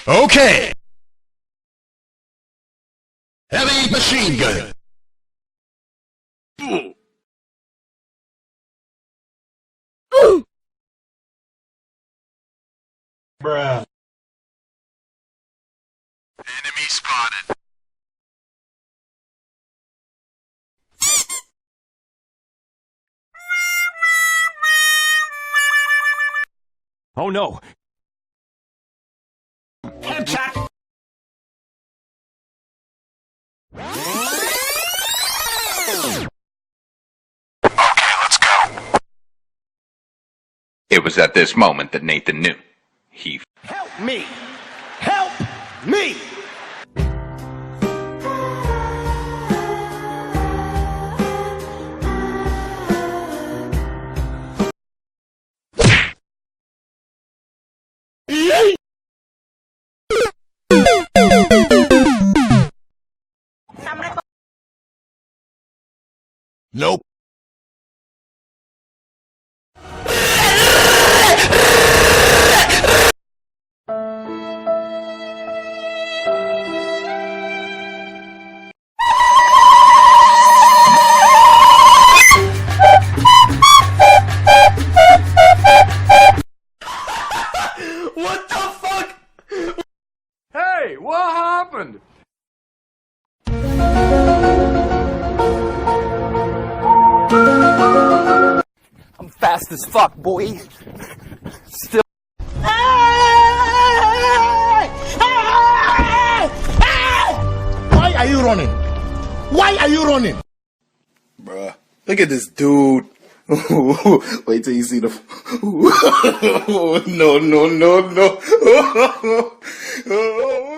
Okay. Heavy machine gun. Bruh. Enemy spotted. Oh no! Headshot. It was at this moment that Nathan knew. He Help me! Help me! Nope. What the fuck? Hey, what happened? I'm fast as fuck, boy. Still. Why are you running? Why are you running? Bruh, look at this dude. Wait till you see the. No.